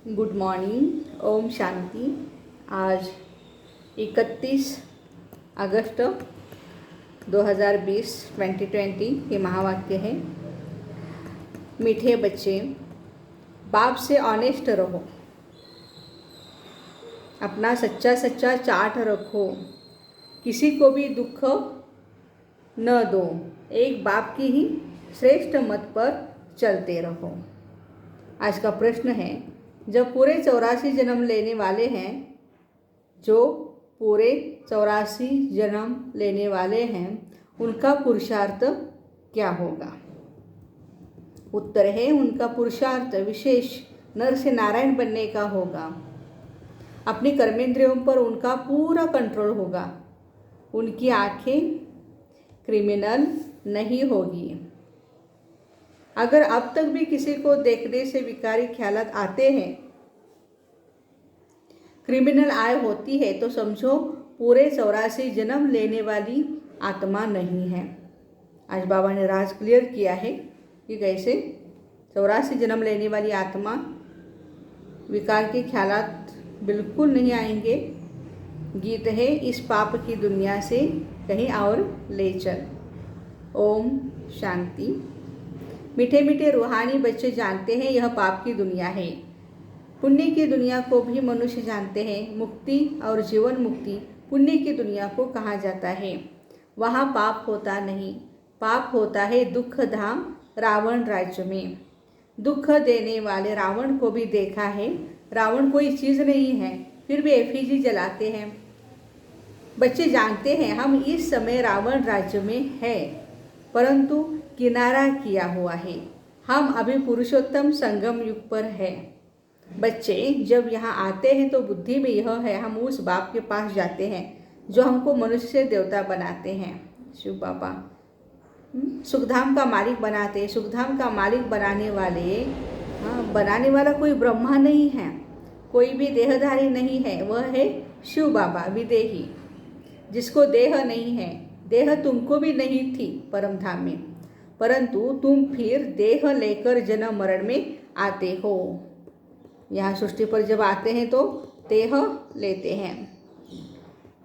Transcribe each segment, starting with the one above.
Good morning, Om Shanti. आज 31 अगस्त 2020 2020 ये महावाक्य है। मीठे बच्चे, बाप से ऑनेस्ट रहो, अपना सच्चा सच्चा चार्ट रखो, किसी को भी दुख न दो, एक बाप की ही श्रेष्ठ मत पर चलते रहो। आज का प्रश्न है, जब पूरे 84 जन्म लेने वाले हैं, जो पूरे 84 जन्म लेने वाले हैं, उनका पुरुषार्थ क्या होगा? उत्तर है, उनका पुरुषार्थ विशेष नर से नारायण बनने का होगा। अपनी कर्मेंद्रियों पर उनका पूरा कंट्रोल होगा। उनकी आंखें क्रिमिनल नहीं होगी। अगर अब तक भी किसी को देखने से विकारी ख्यालात आते हैं, क्रिमिनल आय होती है, तो समझो पूरे 84 जन्म लेने वाली आत्मा नहीं है। आज बाबा ने राज क्लियर किया है कि कैसे 84 जन्म लेने वाली आत्मा विकार के ख्यालात बिल्कुल नहीं आएंगे। गीत है, इस पाप की दुनिया से कहीं और ले चल। ओम शांति। मीठे मीठे रूहानी बच्चे जानते हैं यह पाप की दुनिया है। पुण्य की दुनिया को भी मनुष्य जानते हैं। मुक्ति और जीवन मुक्ति पुण्य की दुनिया को कहा जाता है। वहाँ पाप होता नहीं, पाप होता है दुख धाम रावण राज्य में। दुख देने वाले रावण को भी देखा है। रावण कोई चीज़ नहीं है, फिर भी एफिजी जलाते हैं। बच्चे जानते हैं हम इस समय रावण राज्य में है, परंतु किनारा किया हुआ है। हम अभी पुरुषोत्तम संगम युग पर है। बच्चे जब यहाँ आते हैं तो बुद्धि में यह है, हम उस बाप के पास जाते हैं जो हमको मनुष्य से देवता बनाते हैं। शिव बाबा सुखधाम का मालिक बनाते हैं। सुखधाम का मालिक बनाने वाला कोई ब्रह्मा नहीं है, कोई भी देहधारी नहीं है, वह है शिव बाबा विदेही, जिसको देह नहीं है। देह तुमको भी नहीं थी परम धाम में, परंतु तुम फिर देह लेकर जन्म मरण में आते हो। यहाँ सृष्टि पर जब आते हैं तो देह लेते हैं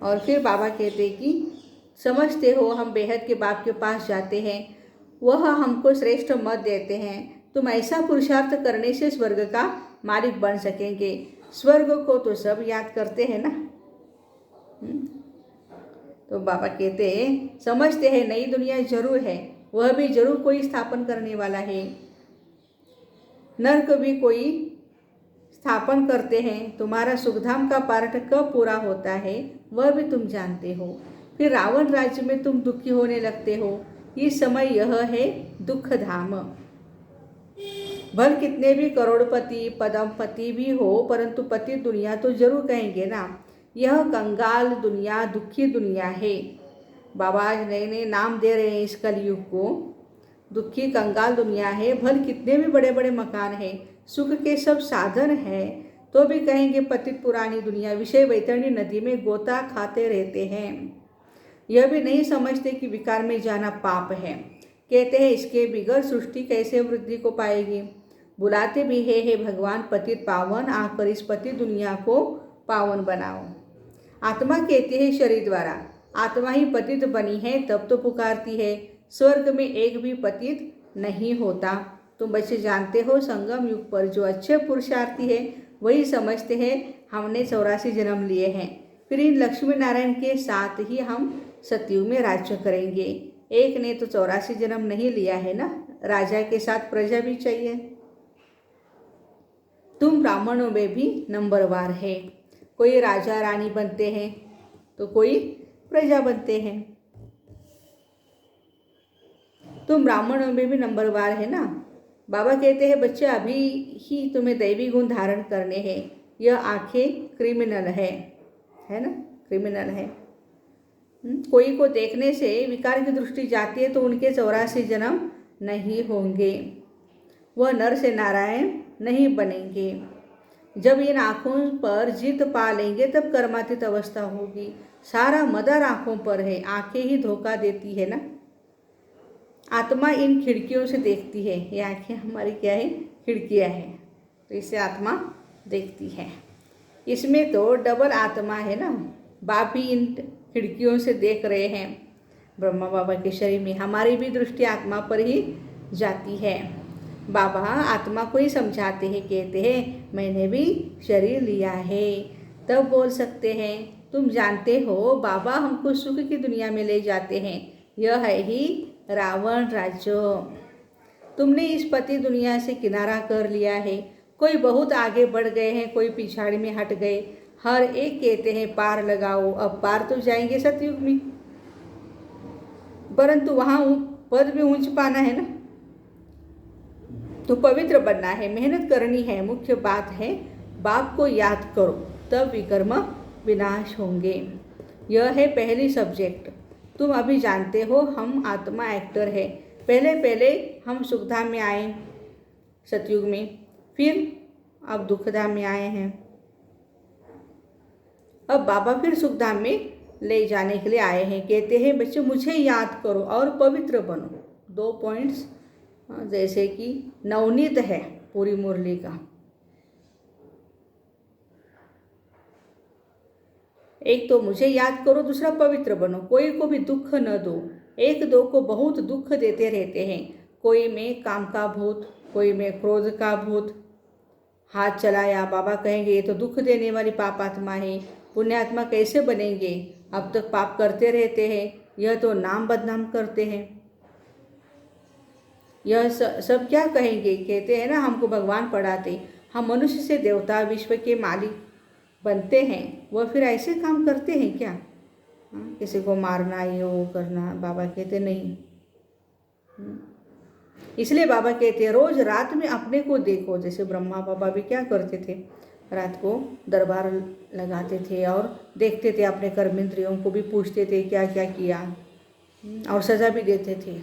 और फिर बाबा कहते हैं कि समझते हो हम बेहद के बाप के पास जाते हैं, वह हमको श्रेष्ठ मत देते हैं। तुम ऐसा पुरुषार्थ करने से स्वर्ग का मालिक बन सकेंगे। स्वर्ग को तो सब याद करते हैं ना। तो बाबा कहते हैं, समझते हैं नई दुनिया जरूर है, वह भी जरूर कोई स्थापन करने वाला है। नर्क भी कोई स्थापन करते हैं। तुम्हारा सुखधाम का पार्ट कब पूरा होता है वह भी तुम जानते हो। फिर रावण राज्य में तुम दुखी होने लगते हो। इस समय यह है दुख धाम। भल कितने भी करोड़पति पदमपति भी हो, परंतु पति दुनिया तो जरूर कहेंगे ना। यह कंगाल दुनिया, दुखी दुनिया है। बाबा आज नए नए नाम दे रहे हैं इस कलयुग को। दुखी कंगाल दुनिया है। भल कितने भी बड़े बड़े मकान हैं, सुख के सब साधन हैं, तो भी कहेंगे पतित पुरानी दुनिया। विषय वैतरणी नदी में गोता खाते रहते हैं। यह भी नहीं समझते कि विकार में जाना पाप है। कहते हैं इसके बिगड़ सृष्टि कैसे वृद्धि को पाएगी। बुलाते भी है, हे भगवान पतित पावन, आकर इस पतित दुनिया को पावन बनाओ। आत्मा कहती है शरीर द्वारा, आत्मा ही पतित बनी है तब तो पुकारती है। स्वर्ग में एक भी पतित नहीं होता। तुम बच्चे जानते हो संगम युग पर जो अच्छे पुरुषार्थी है वही समझते हैं हमने 84 जन्म लिए हैं। फिर इन लक्ष्मी नारायण के साथ ही हम सतयुग में राज्य करेंगे। एक ने तो 84 जन्म नहीं लिया है ना, राजा के साथ प्रजा भी चाहिए। तुम ब्राह्मणों में भी नंबरवार है। कोई राजा रानी बनते हैं तो कोई प्रजा बनते हैं। तुम ब्राह्मणों में भी नंबरवार है ना। बाबा कहते हैं बच्चे अभी ही तुम्हें दैवी गुण धारण करने हैं। यह आंखें क्रिमिनल है ना, क्रिमिनल है। कोई को देखने से विकार की दृष्टि जाती है तो उनके 84 जन्म नहीं होंगे, वह नर से नारायण नहीं बनेंगे। जब इन आँखों पर जीत पा लेंगे तब कर्मातीत अवस्था होगी। सारा मदर आँखों पर है, आंखें ही धोखा देती है ना। आत्मा इन खिड़कियों से देखती है। ये आँखें हमारी क्या है, खिड़कियाँ हैं, तो इससे आत्मा देखती है। इसमें तो डबल आत्मा है ना, बाप भी इन खिड़कियों से देख रहे हैं। ब्रह्मा बाबा के शरीर में हमारी भी दृष्टि आत्मा पर ही जाती है। बाबा आत्मा को ही समझाते हैं, कहते हैं मैंने भी शरीर लिया है, तब बोल सकते हैं तुम जानते हो बाबा हमको सुख की दुनिया में ले जाते हैं। यह है ही रावण राज्य। तुमने इस पति दुनिया से किनारा कर लिया है। कोई बहुत आगे बढ़ गए हैं, कोई पिछाड़ी में हट गए। हर एक कहते हैं पार लगाओ। अब पार तो जाएंगे सतयुग में, परंतु वहाँ पद भी ऊंच पाना है ना, तो पवित्र बनना है, मेहनत करनी है। मुख्य बात है बाप को याद करो, तब विकर्म विनाश होंगे। यह है पहली सब्जेक्ट। तुम अभी जानते हो हम आत्मा एक्टर है। पहले पहले हम सुखधाम में आए सतयुग में, फिर अब दुखधाम में आए हैं। अब बाबा फिर सुखधाम में ले जाने के लिए आए हैं। कहते हैं बच्चों मुझे याद करो और पवित्र बनो। 2 पॉइंट्स जैसे कि नवनीत है पूरी मुरली का। एक तो मुझे याद करो, दूसरा पवित्र बनो। कोई को भी दुख न दो। एक दो को बहुत दुख देते रहते हैं। कोई में काम का भूत, कोई में क्रोध का भूत। हाथ चलाया, बाबा कहेंगे ये तो दुख देने वाली पाप आत्मा है, पुण्यात्मा कैसे बनेंगे, अब तक पाप करते रहते हैं, यह तो नाम बदनाम करते हैं। यह सब क्या कहेंगे, कहते हैं ना हमको भगवान पढ़ाते, हम मनुष्य से देवता विश्व के मालिक बनते हैं, वह फिर ऐसे काम करते हैं क्या? किसी को मारना ये वो करना, बाबा कहते नहीं। इसलिए बाबा कहते हैं रोज रात में अपने को देखो। जैसे ब्रह्मा बाबा भी क्या करते थे, रात को दरबार लगाते थे और देखते थे अपने कर्मेंद्रियों को भी, पूछते थे क्या क्या किया और सज़ा भी देते थे।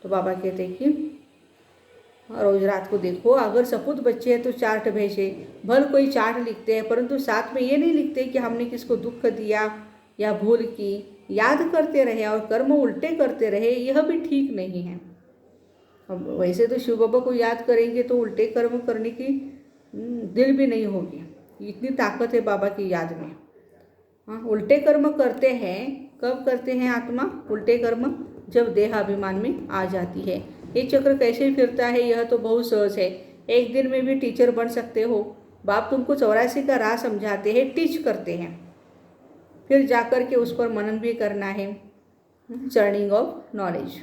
तो बाबा कहते कि रोज रात को देखो। अगर सपूत बच्चे हैं तो चार्ट भेजे, भल कोई चार्ट लिखते हैं परंतु साथ में ये नहीं लिखते कि हमने किसको दुख दिया या भूल की। याद करते रहे और कर्म उल्टे करते रहे, यह भी ठीक नहीं है। अब वैसे तो शिव बाबा को याद करेंगे तो उल्टे कर्म करने की दिल भी नहीं होगी, इतनी ताकत है बाबा की याद में। हाँ, उल्टे कर्म करते हैं। कब करते हैं आत्मा उल्टे कर्म? जब देह अभिमान में आ जाती है। ये चक्र कैसे फिरता है यह तो बहुत सहज है। एक दिन में भी टीचर बन सकते हो। बाप तुमको 84 का राह समझाते हैं, टीच करते हैं, फिर जाकर के उस पर मनन भी करना है। Churning of knowledge.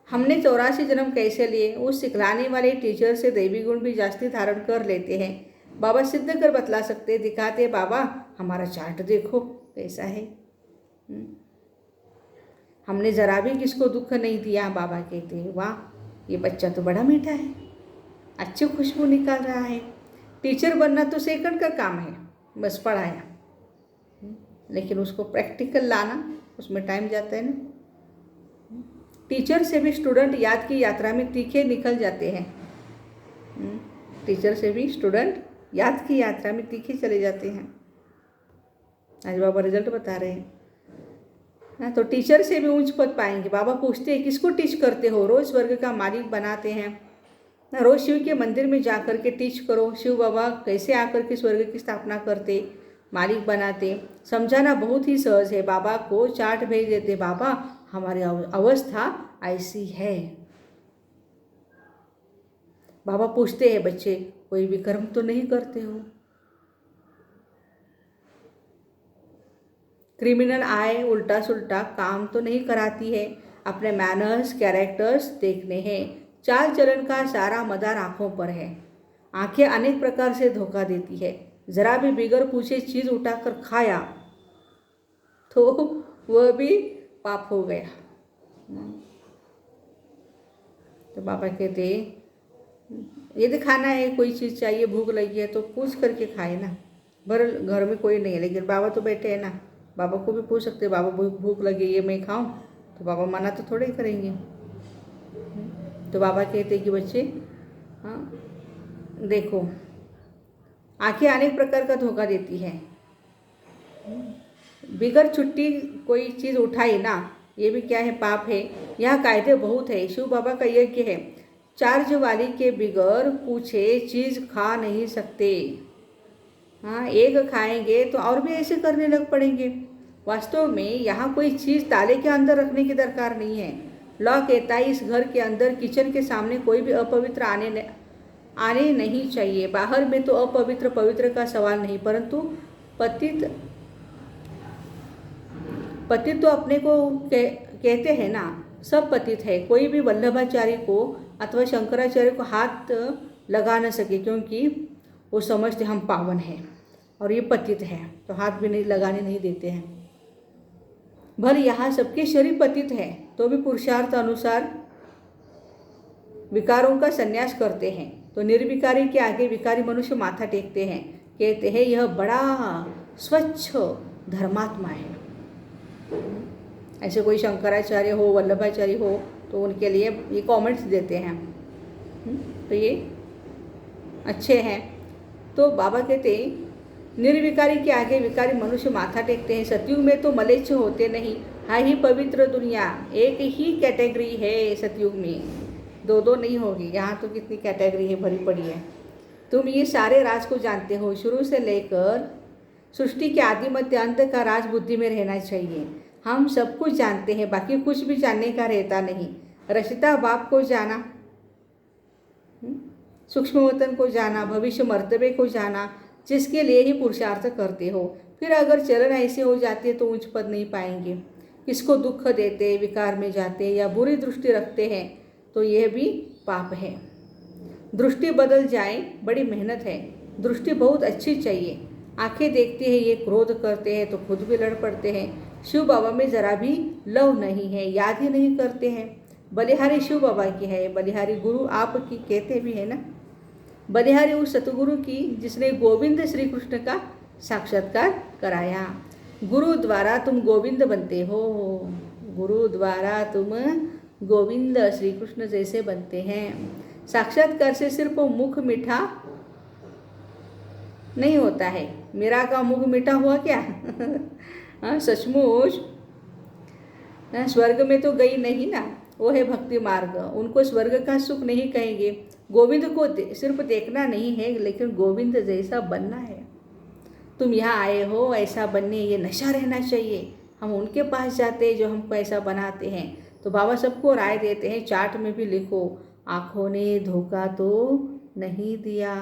हमने 84 जन्म कैसे लिए, उस सिखलाने वाले टीचर से दैवी गुण भी जास्ती धारण कर लेते हैं। बाबा सिद्ध कर बतला सकते, दिखाते, बाबा हमारा चार्ट देखो कैसा है। हमने जरा भी किसको दुख नहीं दिया। बाबा कहते हैं वाह ये बच्चा तो बड़ा मीठा है, अच्छी खुशबू निकाल रहा है। टीचर बनना तो सेकंड का काम है, बस पढ़ाया, लेकिन उसको प्रैक्टिकल लाना उसमें टाइम जाता है ना। टीचर से भी स्टूडेंट याद की यात्रा में तीखे निकल जाते हैं। टीचर से भी स्टूडेंट याद की यात्रा में तीखे चले जाते हैं। आज बाबा रिजल्ट बता रहे हैं ना, तो टीचर से भी ऊंच पद पाएंगे। बाबा पूछते हैं किसको टीच करते हो? रोज स्वर्ग का मालिक बनाते हैं ना, रोज शिव के मंदिर में जाकर के टीच करो। शिव बाबा कैसे आकर के स्वर्ग की स्थापना करते, मालिक बनाते, समझाना बहुत ही सहज है। बाबा को चार्ट भेज देते, बाबा हमारी अवस्था ऐसी है। बाबा पूछते हैं बच्चे कोई भी कर्म तो नहीं करते हो? क्रिमिनल आए उल्टा सुल्टा काम तो नहीं कराती है। अपने मैनर्स कैरेक्टर्स देखने हैं। चाल चलन का सारा मदार आँखों पर है। आंखें अनेक प्रकार से धोखा देती है। जरा भी बिगर पूछे चीज़ उठाकर खाया तो वह भी पाप हो गया। तो बाबा कहते यदि खाना है, कोई चीज़ चाहिए, भूख लगी है तो पूछ करके खाए ना। भर घर में कोई नहीं है लेकिन बाबा तो बैठे हैं ना, बाबा को भी पूछ सकते बाबा भूख लगी ये मैं खाऊं, तो बाबा मना तो थोड़े ही करेंगे। तो बाबा कहते कि बच्चे हाँ देखो, आंखें अनेक प्रकार का धोखा देती है। बिगर छुट्टी कोई चीज़ उठाई ना, ये भी क्या है, पाप है। यहाँ कायदे बहुत है। शिव बाबा का यज्ञ है, चार्ज वाली के बिगैर पूछे चीज़ खा नहीं सकते। हाँ, एक खाएंगे तो और भी ऐसे करने लग पड़ेंगे। वास्तव में यहाँ कोई चीज़ ताले के अंदर रखने की दरकार नहीं है। लॉ कहता है इस घर के अंदर किचन के सामने कोई भी अपवित्र आने नहीं चाहिए। बाहर में तो अपवित्र पवित्र का सवाल नहीं, परंतु पतित पतित तो अपने को कहते हैं ना, सब पतित है। कोई भी वल्लभाचार्य को अथवा शंकराचार्य को हाथ लगा न सके, क्योंकि वो समझते हम पावन हैं और ये पतित है, तो हाथ भी नहीं लगाने नहीं देते हैं। भले यहाँ सबके शरीर पतित है तो भी पुरुषार्थ अनुसार विकारों का संन्यास करते हैं। तो निर्विकारी के आगे विकारी मनुष्य माथा टेकते हैं, कहते हैं यह बड़ा स्वच्छ धर्मात्मा है। ऐसे कोई शंकराचार्य हो, वल्लभाचार्य हो, तो उनके लिए ये कमेंट्स देते हैं, तो ये अच्छे हैं। तो बाबा कहते हैं निर्विकारी के आगे विकारी मनुष्य माथा टेकते हैं। सतयुग में तो मलेच्छ होते नहीं, है ही पवित्र दुनिया। एक ही कैटेगरी है सतयुग में, दो नहीं होगी। यहाँ तो कितनी कैटेगरी है, भरी पड़ी है। तुम ये सारे राज को जानते हो, शुरू से लेकर सृष्टि के आदि मध्य अंत का राज बुद्धि में रहना चाहिए। हम सब कुछ जानते हैं, बाकी कुछ भी जानने का रहता नहीं। रचिता बाप को जाना, सूक्ष्म वतन को जाना, भविष्य मर्तबे को जाना, जिसके लिए ही पुरुषार्थ करते हो। फिर अगर चलन ऐसे हो जाते तो उच्च पद नहीं पाएंगे। किसको दुख देते, विकार में जाते या बुरी दृष्टि रखते हैं तो यह भी पाप है। दृष्टि बदल जाए, बड़ी मेहनत है। दृष्टि बहुत अच्छी चाहिए। आंखें देखती है, ये क्रोध करते हैं तो खुद भी लड़ पड़ते हैं। शिव बाबा में जरा भी लव नहीं है, याद ही नहीं करते हैं। बलिहारी शिव बाबा की है, बलिहारी गुरु आपकी कहते भी है ना। बलिहारी उस सतगुरु की जिसने गोविंद श्री कृष्ण का साक्षात्कार कराया। गुरु द्वारा तुम गोविंद बनते हो, गुरु द्वारा तुम गोविंद श्री कृष्ण जैसे बनते हैं। साक्षात्कार से सिर्फ मुख मीठा नहीं होता है। मेरा का मुख मीठा हुआ क्या? हाँ, सचमुच स्वर्ग में तो गई नहीं ना, वो है भक्ति मार्ग। उनको स्वर्ग का सुख नहीं कहेंगे। गोविंद को सिर्फ देखना नहीं है, लेकिन गोविंद जैसा बनना है। तुम यहाँ आए हो ऐसा बनने, ये नशा रहना चाहिए। हम उनके पास जाते हैं जो हमको ऐसा बनाते हैं। तो बाबा सबको राय देते हैं, चार्ट में भी लिखो, आँखों ने धोखा तो नहीं दिया,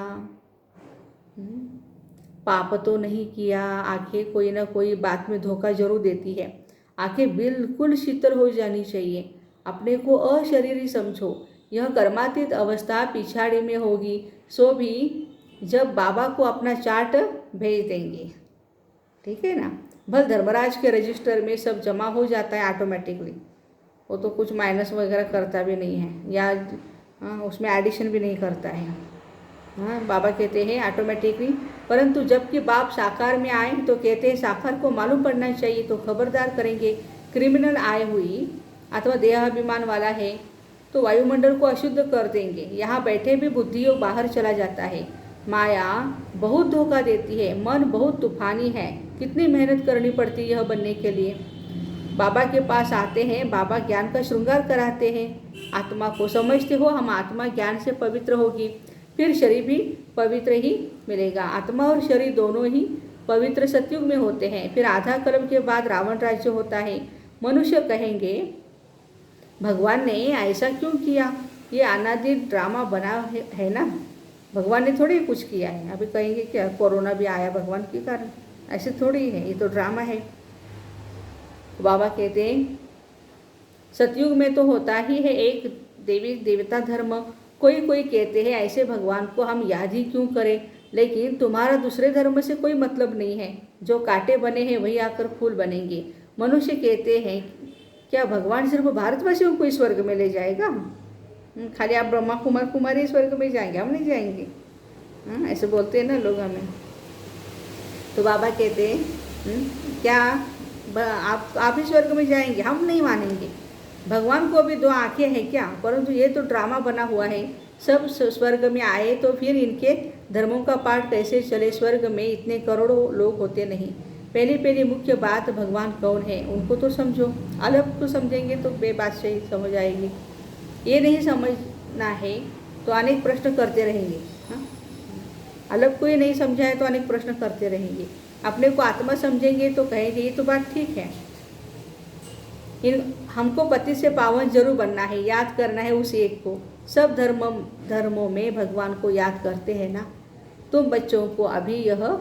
पाप तो नहीं किया। आंखें कोई ना कोई बात में धोखा जरूर देती है। आंखें बिल्कुल शीतल हो जानी चाहिए। अपने को अशरीरी समझो। यह कर्मातीत अवस्था पिछाड़ी में होगी, सो भी जब बाबा को अपना चार्ट भेज देंगे, ठीक है ना। भल धर्मराज के रजिस्टर में सब जमा हो जाता है ऑटोमेटिकली, वो तो कुछ माइनस वगैरह करता भी नहीं है, या उसमें एडिशन भी नहीं करता है। हाँ, बाबा कहते हैं ऑटोमेटिकली। परंतु जबकि बाप साकार में आए तो कहते हैं साकार को मालूम पड़ना चाहिए, तो खबरदार करेंगे। क्रिमिनल आए हुई अथवा देहाभिमान वाला है तो वायुमंडल को अशुद्ध कर देंगे। यहाँ बैठे भी बुद्धियोग बाहर चला जाता है। माया बहुत धोखा देती है। मन बहुत तूफानी है, कितनी मेहनत करनी पड़ती है यह बनने के लिए। बाबा के पास आते हैं, बाबा ज्ञान का श्रृंगार कराते हैं। आत्मा को समझते हो, हम आत्मा ज्ञान से पवित्र होगी, फिर शरीर भी पवित्र ही मिलेगा। आत्मा और शरीर दोनों ही पवित्र सतयुग में होते हैं। फिर आधा कल्प के बाद रावण राज्य होता है। मनुष्य कहेंगे भगवान ने ऐसा क्यों किया, ये अनादि ड्रामा बना है ना, भगवान ने थोड़ी कुछ किया है। अभी कहेंगे क्या कोरोना भी आया भगवान के कारण, ऐसे थोड़ी है, ये तो ड्रामा है। बाबा कहते हैं सतयुग में तो होता ही है एक देवी देवता धर्म। कोई कोई कहते हैं ऐसे भगवान को हम याद ही क्यों करें, लेकिन तुम्हारा दूसरे धर्म से कोई मतलब नहीं है। जो कांटे बने हैं वही आकर फूल बनेंगे। मनुष्य कहते हैं क्या भगवान सिर्फ भारतवासियों को स्वर्ग में ले जाएगा, खाली आप ब्रह्मा कुमार कुमारी स्वर्ग में जाएंगे, हम नहीं जाएंगे। ऐसे बोलते हैं ना लोग हमें। तो बाबा कहते हैं क्या आप ही स्वर्ग में जाएंगे, हम नहीं मानेंगे। भगवान को भी दो आंखें हैं क्या, परंतु ये तो ड्रामा बना हुआ है। सब स्वर्ग में आए तो फिर इनके धर्मों का पाठ कैसे चले। स्वर्ग में इतने करोड़ों लोग होते नहीं। पहली मुख्य बात भगवान कौन है उनको तो समझो, अलग को समझेंगे तो बेबात से ही समझ आएगी। ये नहीं समझना है तो अनेक प्रश्न करते रहेंगे। हाँ, अलग कोई नहीं समझा है तो अनेक प्रश्न करते रहेंगे। अपने को आत्मा समझेंगे तो कहेंगे ये तो बात ठीक है। हमको पति से पावन जरूर बनना है, याद करना है उस एक को। सब धर्मों में भगवान को याद करते हैं ना। तुम बच्चों को अभी यह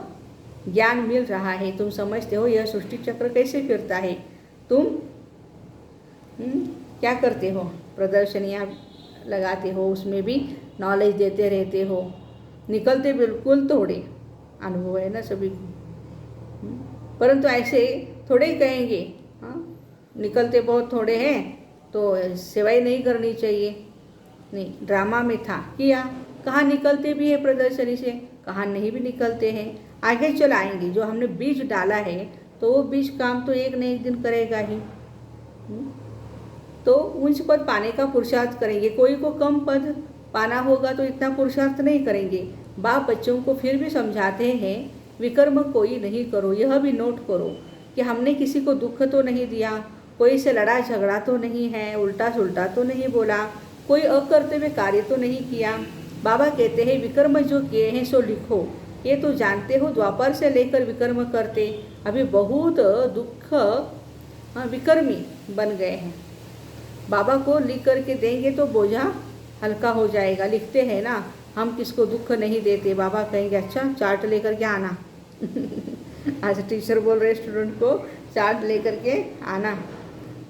ज्ञान मिल रहा है, तुम समझते हो यह सृष्टि चक्र कैसे फिरता है। तुम क्या करते हो, प्रदर्शनियाँ लगाते हो, उसमें भी नॉलेज देते रहते हो, निकलते बिल्कुल थोड़े, अनुभव है ना सभी को। परंतु ऐसे थोड़े ही कहेंगे, हाँ निकलते बहुत थोड़े हैं तो सेवाई नहीं करनी चाहिए। नहीं, ड्रामा में था किया, कहाँ निकलते भी है प्रदर्शनी से, कहाँ नहीं भी निकलते हैं। आगे चल आएंगे, जो हमने बीज डाला है तो वो बीज काम तो एक न एक दिन करेगा ही। तो उच्च पद पाने का पुरुषार्थ करेंगे। कोई को कम पद पाना होगा तो इतना पुरुषार्थ नहीं करेंगे। बाप बच्चों को फिर भी समझाते हैं विकर्म कोई नहीं करो। यह भी नोट करो कि हमने किसी को दुख तो नहीं दिया, कोई से लड़ा झगड़ा तो नहीं है, उल्टा सुल्टा तो नहीं बोला, कोई अकर्तव्य कार्य तो नहीं किया। बाबा कहते हैं विकर्म जो किए हैं सो लिखो। ये तो जानते हो द्वापर से लेकर विकर्म करते अभी बहुत दुख विकर्मी बन गए हैं। बाबा को लिख करके देंगे तो बोझा हल्का हो जाएगा। लिखते हैं ना, हम किसको दुख नहीं देते। बाबा कहेंगे अच्छा चार्ट लेकर के आना आज टीचर बोल रहे स्टूडेंट को चार्ट लेकर के आना,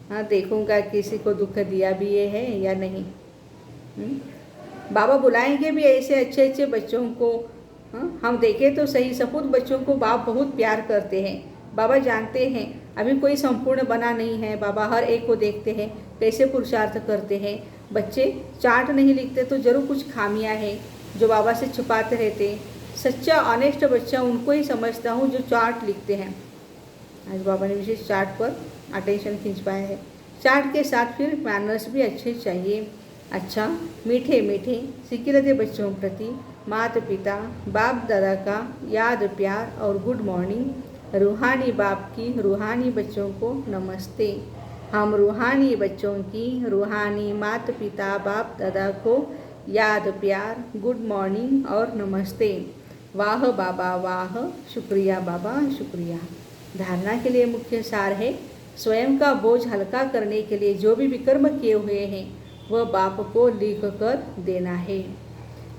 हाँ देखूंगा किसी को दुख दिया भी ये है या नहीं। बाबा बुलाएंगे भी ऐसे अच्छे अच्छे बच्चों को। हम देखें तो सही, सपूत बच्चों को बाप बहुत प्यार करते हैं। बाबा जानते हैं अभी कोई संपूर्ण बना नहीं है। बाबा हर एक को देखते हैं कैसे पुरुषार्थ करते हैं। बच्चे चार्ट नहीं लिखते तो जरूर कुछ खामियां हैं जो बाबा से छुपाते रहते। सच्चा ऑनेस्ट बच्चा उनको ही समझता हूँ जो चार्ट लिखते हैं। आज बाबा ने विशेष चार्ट पर अटेंशन खिंचवाया है। चार्ट के साथ फिर मैनर्स भी अच्छे चाहिए। अच्छा, मीठे मीठे सिकिलते बच्चों प्रति माता पिता बाप दादा का याद प्यार और गुड मॉर्निंग। रूहानी बाप की रूहानी बच्चों को नमस्ते। हम रूहानी बच्चों की रूहानी माता पिता बाप दादा को याद प्यार गुड मॉर्निंग और नमस्ते। वाह बाबा वाह, शुक्रिया बाबा शुक्रिया। धारणा के लिए मुख्य सार है स्वयं का बोझ हल्का करने के लिए जो भी विकर्म किए हुए हैं वह बाप को लिख कर देना है।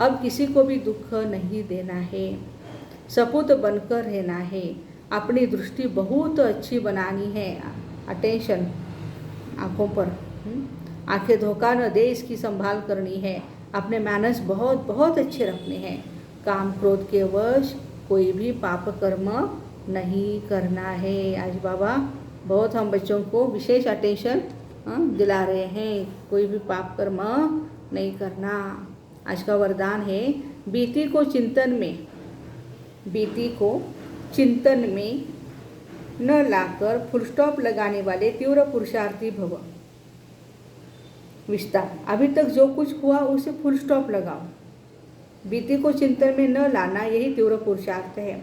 अब किसी को भी दुख नहीं देना है, सपूत बनकर रहना है। अपनी दृष्टि बहुत अच्छी बनानी है। अटेंशन आँखों पर, आंखें धोखा न दे इसकी संभाल करनी है। अपने मैनर्स बहुत बहुत अच्छे रखने हैं। काम क्रोध के वश कोई भी पाप कर्म नहीं करना है। आज बाबा बहुत हम बच्चों को विशेष अटेंशन दिला रहे हैं, कोई भी पाप कर्म नहीं करना। आज का वरदान है बीती को चिंतन में न लाकर फुल स्टॉप लगाने वाले तीव्र पुरुषार्थी भव। विस्तार, अभी तक जो कुछ हुआ उसे फुल स्टॉप लगाओ। बीती को चिंतन में न लाना यही तीव्र पुरुषार्थ है।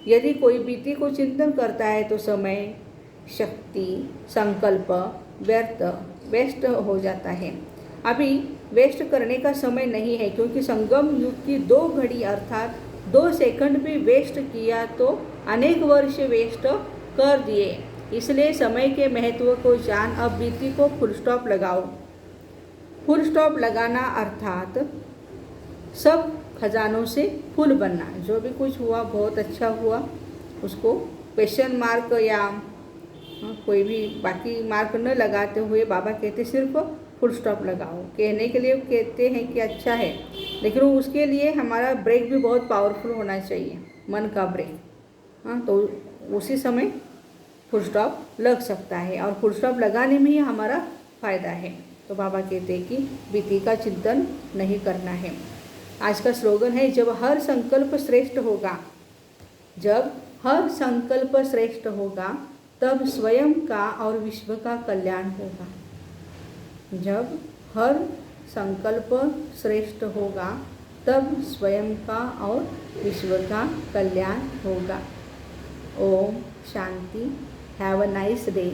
यदि कोई बीती को चिंतन करता है तो समय शक्ति संकल्प वेस्ट हो जाता है। अभी वेस्ट करने का समय नहीं है, क्योंकि संगम युग की 2 घड़ी अर्थात 2 सेकंड भी वेस्ट किया तो अनेक वर्ष वेस्ट कर दिए। इसलिए समय के महत्व को जान अब बीती को फुल स्टॉप लगाओ। फुल स्टॉप लगाना अर्थात सब खजानों से फुल बनना। जो भी कुछ हुआ बहुत अच्छा हुआ, उसको क्वेश्चन मार्क या कोई भी बाकी मार्क न लगाते हुए बाबा कहते सिर्फ फुल स्टॉप लगाओ। कहने के लिए कहते हैं कि अच्छा है, लेकिन उसके लिए हमारा ब्रेक भी बहुत पावरफुल होना चाहिए, मन का ब्रेक। तो उसी समय फुल स्टॉप लग सकता है और फुल स्टॉप लगाने में ही हमारा फ़ायदा है। तो बाबा कहते हैं कि बीती का चिंतन नहीं करना है। आज का स्लोगन है जब हर संकल्प श्रेष्ठ होगा तब स्वयं का और विश्व का कल्याण होगा। जब हर संकल्प श्रेष्ठ होगा तब स्वयं का और विश्व का कल्याण होगा। ओम शांति। Have a nice day.